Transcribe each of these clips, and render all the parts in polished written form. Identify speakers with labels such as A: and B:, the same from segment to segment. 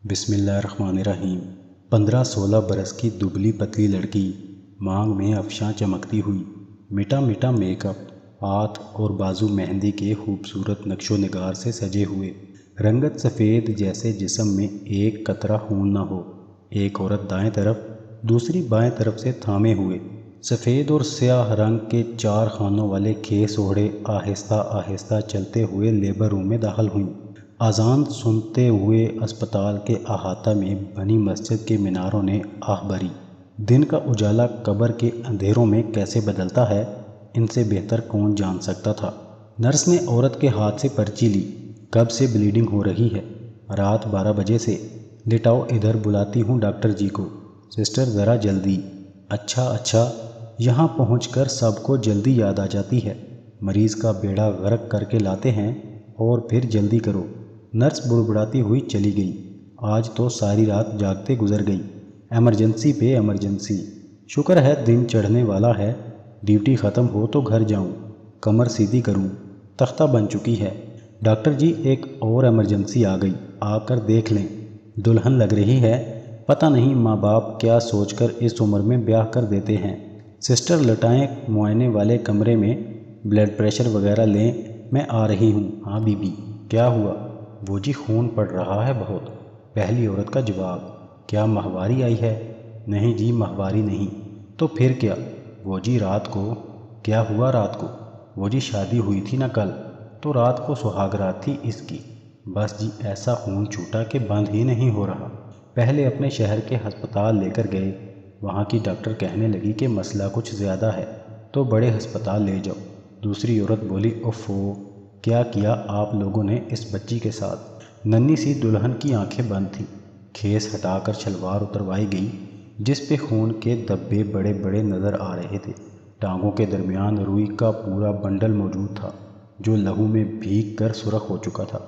A: बिस्मिल्लाहिर्रहमानिर्रहीम। 15-16 बरस की दुबली पतली लड़की, मांग में अफशां चमकती हुई, मिटा मिटा मेकअप, हाथ और बाजू मेहंदी के खूबसूरत नक्शो निगार से सजे हुए, रंगत सफ़ेद जैसे जिस्म में एक कतरा खून न हो। एक औरत दाएं तरफ, दूसरी बाएं तरफ से थामे हुए, सफ़ेद और स्याह रंग के 4 खानों वाले खेस ओढ़े आहिस्ता आहिस्ता चलते हुए लेबर रूम में दाखिल हुईं। अजान सुनते हुए अस्पताल के अहाता में बनी मस्जिद के मीनारों ने आह भरी। दिन का उजाला कब्र के अंधेरों में कैसे बदलता है, इनसे बेहतर कौन जान सकता था। नर्स ने औरत के हाथ से पर्ची ली। कब से ब्लीडिंग हो रही है? रात 12 बजे से। लिटाओ, इधर बुलाती हूँ डॉक्टर जी को। सिस्टर ज़रा जल्दी। अच्छा, यहाँ पहुँचकर सबको जल्दी याद आ जाती है। मरीज़ का बेड़ा गर्क करके लाते हैं और फिर जल्दी करो। नर्स बुड़बुड़ाती हुई चली गई। आज तो सारी रात जागते गुजर गई। एमरजेंसी पे एमरजेंसी। शुक्र है दिन चढ़ने वाला है। ड्यूटी ख़त्म हो तो घर जाऊं, कमर सीधी करूं। तख्ता बन चुकी है। डॉक्टर जी, एक और एमरजेंसी आ गई, आकर देख लें। दुल्हन लग रही है। पता नहीं माँ बाप क्या सोचकर इस उम्र में ब्याह कर देते हैं। सिस्टर लटाएं मुआयने वाले कमरे में, ब्लड प्रेशर वगैरह लें, मैं आ रही हूँ। हाँ बीबी, क्या हुआ? वो जी खून पड़ रहा है बहुत। पहली औरत का जवाब। क्या माहवारी आई है? नहीं जी, माहवारी नहीं। तो फिर क्या? वो जी रात को। क्या हुआ रात को? वो जी शादी हुई थी ना कल, तो रात को सुहागरात थी इसकी। बस जी ऐसा खून छूटा कि बंद ही नहीं हो रहा। पहले अपने शहर के अस्पताल लेकर गए। वहाँ की डॉक्टर कहने लगी कि मसला कुछ ज़्यादा है तो बड़े अस्पताल ले जाओ। दूसरी औरत बोली, ओफो, क्या किया आप लोगों ने इस बच्ची के साथ? नन्ही सी दुल्हन की आंखें बंद थीं। खेस हटाकर शलवार उतरवाई गई, जिस पे खून के धब्बे बड़े बड़े नज़र आ रहे थे। टांगों के दरमियान रुई का पूरा बंडल मौजूद था, जो लहू में भीग कर सुर्ख हो चुका था।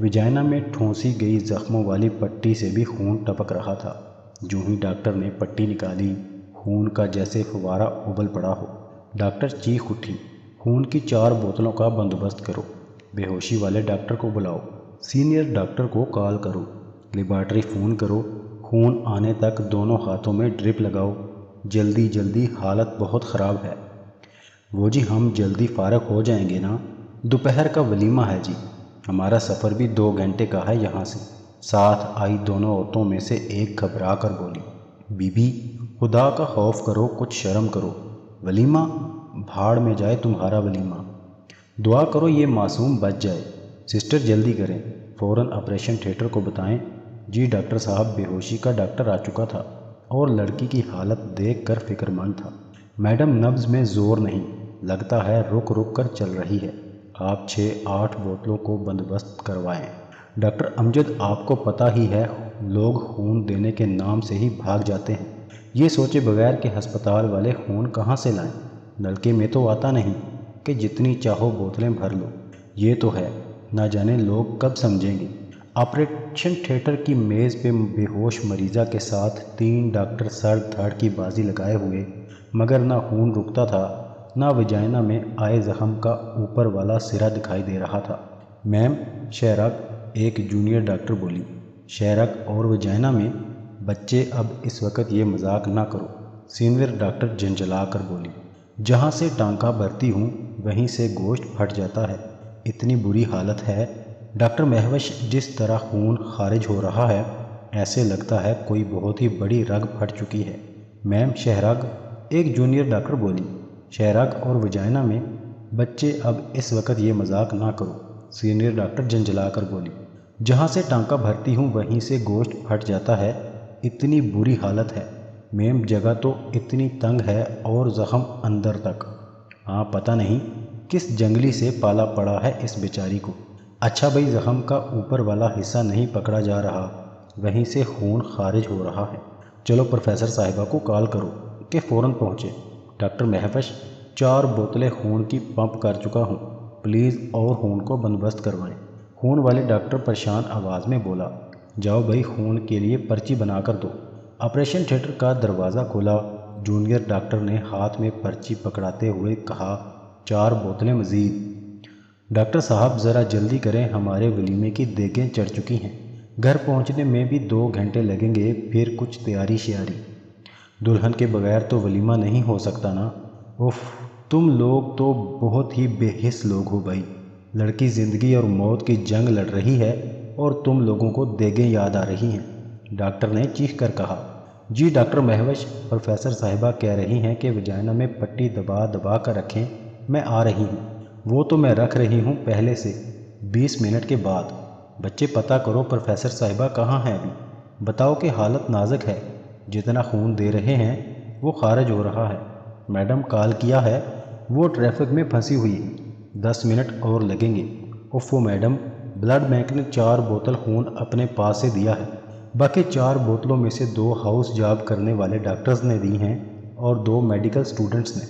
A: विजाइना में ठोंसी गई जख्मों वाली पट्टी से भी खून टपक रहा था। जो ही डॉक्टर ने पट्टी निकाली, खून का जैसे फुवारा उबल पड़ा हो। डॉक्टर चीख उठी, खून की 4 बोतलों का बंदोबस्त करो। बेहोशी वाले डॉक्टर को बुलाओ। सीनियर डॉक्टर को कॉल करो। लेबॉर्ट्री फ़ोन करो। खून आने तक दोनों हाथों में ड्रिप लगाओ। जल्दी जल्दी, हालत बहुत ख़राब है। वो जी हम जल्दी फारग हो जाएंगे ना। दोपहर का वलीमा है जी। हमारा सफ़र भी 2 घंटे का है यहाँ से। साथ आई दोनों औरतों में से एक घबरा कर बोली, बीबी, खुदा का खौफ करो, कुछ शर्म करो। वलीमा? भाड़ में जाए तुम्हारा वलीमा। दुआ करो ये मासूम बच जाए। सिस्टर जल्दी करें, फ़ौरन ऑपरेशन थिएटर को बताएं। जी डॉक्टर साहब, बेहोशी का डॉक्टर आ चुका था और लड़की की हालत देखकर फिक्रमंद था। मैडम, नब्ज़ में ज़ोर नहीं, लगता है रुक रुक कर चल रही है। आप 6-8 बोतलों को बंदोबस्त करवाएं। डॉक्टर अमजद, आपको पता ही है, लोग खून देने के नाम से ही भाग जाते हैं। ये सोचे बगैर कि अस्पताल वाले खून कहाँ से लाएं। नलके में तो आता नहीं कि जितनी चाहो बोतलें भर लो। ये तो है, ना जाने लोग कब समझेंगे। ऑपरेशन थिएटर की मेज़ पे बेहोश मरीज़ा के साथ 3 डॉक्टर सर धड़ की बाजी लगाए हुए, मगर ना खून रुकता था, ना वजाइना में आए ज़ख्म का ऊपर वाला सिरा दिखाई दे रहा था। मैम, शहरग, एक जूनियर डॉक्टर बोली। शहरग और वजाइना में? बच्चे, अब इस वक्त ये मजाक ना करो, सीनियर डॉक्टर झंझला कर बोली। जहाँ से टांका भरती हूँ वहीं से गोश्त फट जाता है, इतनी बुरी हालत है। डॉक्टर महवश, जिस तरह खून खारिज हो रहा है, ऐसे लगता है कोई बहुत ही बड़ी रग फट चुकी है। मैम, शहरग, एक जूनियर डॉक्टर बोली। शहरग और वजाइना में? बच्चे, अब इस वक्त ये मजाक ना करो, सीनियर डॉक्टर झंझला कर बोली। जहाँ से टांका भरती हूँ वहीं से गोश्त फट जाता है, इतनी बुरी हालत है। मैम, जगह तो इतनी तंग है और ज़ख्म अंदर तक। हाँ, पता नहीं किस जंगली से पाला पड़ा है इस बेचारी को। अच्छा भाई, ज़ख्म का ऊपर वाला हिस्सा नहीं पकड़ा जा रहा, वहीं से खून खारिज हो रहा है। चलो प्रोफेसर साहिबा को कॉल करो कि फ़ौरन पहुँचे। डॉक्टर महवश, 4 बोतलें खून की पंप कर चुका हूँ, प्लीज़ और खून को बंदोबस्त करवाएं। खून वाले डॉक्टर परेशान आवाज़ में बोला। जाओ भाई, खून के लिए पर्ची बना कर दो। ऑपरेशन थिएटर का दरवाज़ा खुला। जूनियर डॉक्टर ने हाथ में पर्ची पकड़ाते हुए कहा, 4 बोतलें मज़ीद। डॉक्टर साहब ज़रा जल्दी करें, हमारे वलीमे की देगें चढ़ चुकी हैं। घर पहुंचने में भी 2 घंटे लगेंगे, फिर कुछ तैयारी श्यारी। दुल्हन के बगैर तो वलीमा नहीं हो सकता ना। उफ, तुम लोग तो बहुत ही बेहिस लोग हो भाई। लड़की ज़िंदगी और मौत की जंग लड़ रही है और तुम लोगों को देगें याद आ रही हैं, डॉक्टर ने चीख कर कहा। जी डॉक्टर महवश, प्रोफेसर साहिबा कह रही हैं कि वजाइना में पट्टी दबा दबा कर रखें, मैं आ रही हूँ। वो तो मैं रख रही हूँ पहले से, 20 मिनट के बाद। बच्चे पता करो प्रोफेसर साहिबा कहाँ हैं अभी, बताओ कि हालत नाजुक है, जितना खून दे रहे हैं वो खारिज हो रहा है। मैडम कॉल किया है, वो ट्रैफिक में फंसी हुई है, 10 मिनट और लगेंगे। उफ़ो मैडम, ब्लड बैंक ने 4 बोतल खून अपने पास से दिया है, बाकी 4 बोतलों में से 2 हाउस जॉब करने वाले डॉक्टर्स ने दी हैं और 2 मेडिकल स्टूडेंट्स ने।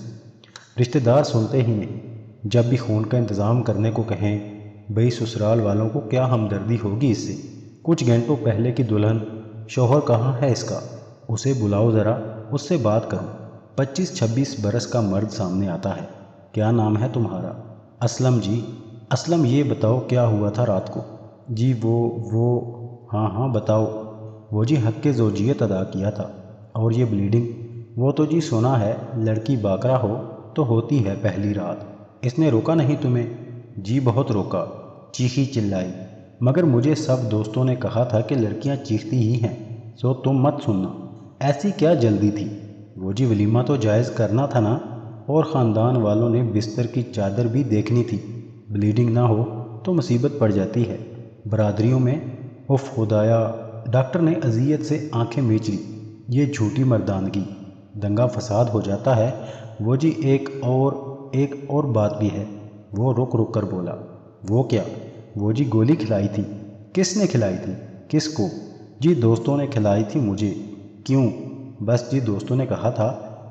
A: रिश्तेदार सुनते ही नहीं, जब भी खून का इंतज़ाम करने को कहें, भाई ससुराल वालों को क्या हमदर्दी होगी इससे। कुछ घंटों पहले की दुल्हन, शौहर कहाँ है इसका, उसे बुलाओ ज़रा, उससे बात करूँ। 25-26 बरस का मर्द सामने आता है। क्या नाम है तुम्हारा? असलम जी। असलम, ये बताओ क्या हुआ था रात को? जी वो हाँ हाँ बताओ। वो जी हक़ ज़ौजियत अदा किया था। और ये ब्लीडिंग? वो तो जी सुना है लड़की बाकरा हो तो होती है पहली रात। इसने रोका नहीं तुम्हें? जी बहुत रोका, चीखी चिल्लाई, मगर मुझे सब दोस्तों ने कहा था कि लड़कियां चीखती ही हैं, सो तुम मत सुनना। ऐसी क्या जल्दी थी? वो जी वलीमा तो जायज़ करना था ना, और ख़ानदान वालों ने बिस्तर की चादर भी देखनी थी। ब्लीडिंग ना हो तो मुसीबत पड़ जाती है बरादरियों में। उफ खुदाया, डॉक्टर ने अजियत से आंखें मींच ली। ये झूठी मर्दानगी, दंगा फसाद हो जाता है। वो जी एक और बात भी है। वो रुक रुक कर बोला। वो क्या? वो जी गोली खिलाई थी। किसने खिलाई थी? किसको? जी दोस्तों ने खिलाई थी मुझे। क्यों? बस जी दोस्तों ने कहा था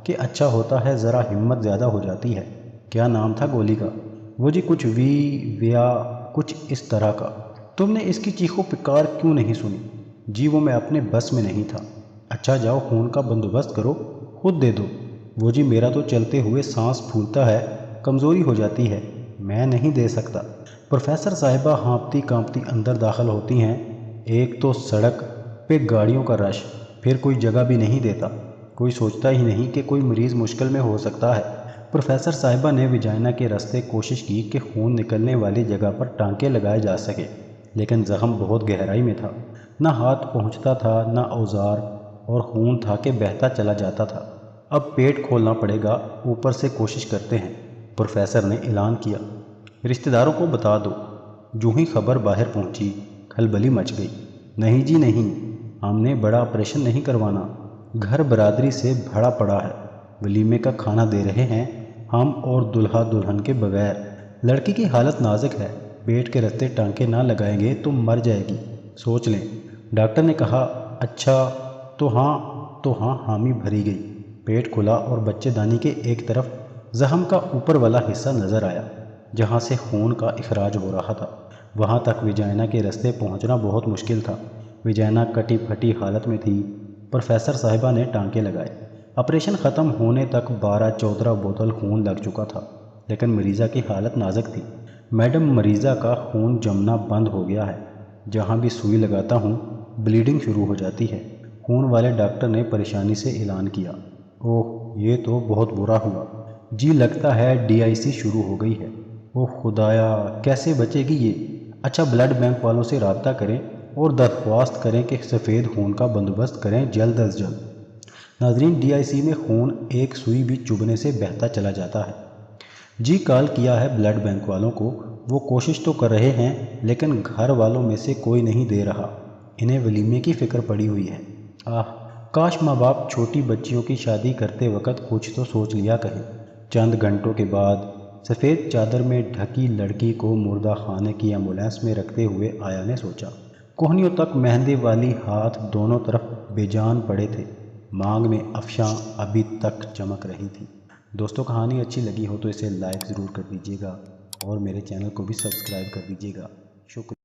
A: कि अच्छा होता है, ज़रा हिम्मत ज़्यादा हो जाती है। क्या नाम था गोली का? वो जी कुछ विया कुछ इस तरह का। तुमने इसकी चीखों पुकार क्यों नहीं सुनी? जी वो मैं अपने बस में नहीं था। अच्छा जाओ खून का बंदोबस्त करो, खुद दे दो। वो जी मेरा तो चलते हुए सांस फूलता है, कमज़ोरी हो जाती है, मैं नहीं दे सकता। प्रोफेसर साहिबा हाँफती कांपती अंदर दाखिल होती हैं। एक तो सड़क पे गाड़ियों का रश, फिर कोई जगह भी नहीं देता। कोई सोचता ही नहीं कि कोई मरीज़ मुश्किल में हो सकता है। प्रोफेसर साहिबा ने विजाइना के रास्ते कोशिश की कि खून निकलने वाली जगह पर टांके लगाए जा सके, लेकिन ज़ख्म बहुत गहराई में था। ना हाथ पहुंचता था, ना औजार, और खून था कि बहता चला जाता था। अब पेट खोलना पड़ेगा, ऊपर से कोशिश करते हैं, प्रोफेसर ने ऐलान किया। रिश्तेदारों को बता दो। जो ही खबर बाहर पहुंची, खलबली मच गई। नहीं जी नहीं, हमने बड़ा ऑपरेशन नहीं करवाना, घर बरादरी से भरा पड़ा है, वलीमे का खाना दे रहे हैं हम और दुल्हा दुल्हन के बगैर। लड़की की हालत नाजुक है, पेट के रास्ते टांके ना लगाएंगे तो मर जाएगी, सोच लें। डॉक्टर ने कहा। अच्छा तो हाँ हामी भरी गई। पेट खुला और बच्चेदानी के एक तरफ जख्म का ऊपर वाला हिस्सा नज़र आया, जहाँ से खून का इखराज हो रहा था। वहाँ तक विजाइना के रास्ते पहुँचना बहुत मुश्किल था। विजाइना कटी फटी हालत में थी। प्रोफेसर साहिबा ने टांके लगाए। ऑपरेशन ख़त्म होने तक 12-14 बोतल खून लग चुका था, लेकिन मरीज़ा की हालत नाजुक थी। मैडम, मरीज़ा का खून जमना बंद हो गया है, जहाँ भी सुई लगाता हूँ ब्लीडिंग शुरू हो जाती है, खून वाले डॉक्टर ने परेशानी से ऐलान किया। ओह ये तो बहुत बुरा हुआ। जी लगता है DIC शुरू हो गई है। ओह खुदाया, कैसे बचेगी ये? अच्छा ब्लड बैंक वालों से रब्ता करें और दरख्वास्त करें कि सफ़ेद खून का बंदोबस्त करें जल्द अज जल्द। नाजरीन, DIC में खून एक सुई भी चुभने से बहता चला जाता है। जी कॉल किया है ब्लड बैंक वालों को, वो कोशिश तो कर रहे हैं, लेकिन घर वालों में से कोई नहीं दे रहा। इन्हें वलीमे की फ़िक्र पड़ी हुई है। आह काश माँ बाप छोटी बच्चियों की शादी करते वक्त कुछ तो सोच लिया कहें। चंद घंटों के बाद सफ़ेद चादर में ढकी लड़की को मुर्दा खाने की एम्बुलेंस में रखते हुए आया ने सोचा। कोहनियों तक मेहंदी वाली हाथ दोनों तरफ बेजान पड़े थे, मांग में अफशां अभी तक चमक रही थी। दोस्तों, कहानी अच्छी लगी हो तो इसे लाइक ज़रूर कर दीजिएगा और मेरे चैनल को भी सब्सक्राइब कर दीजिएगा। शुक्रिया।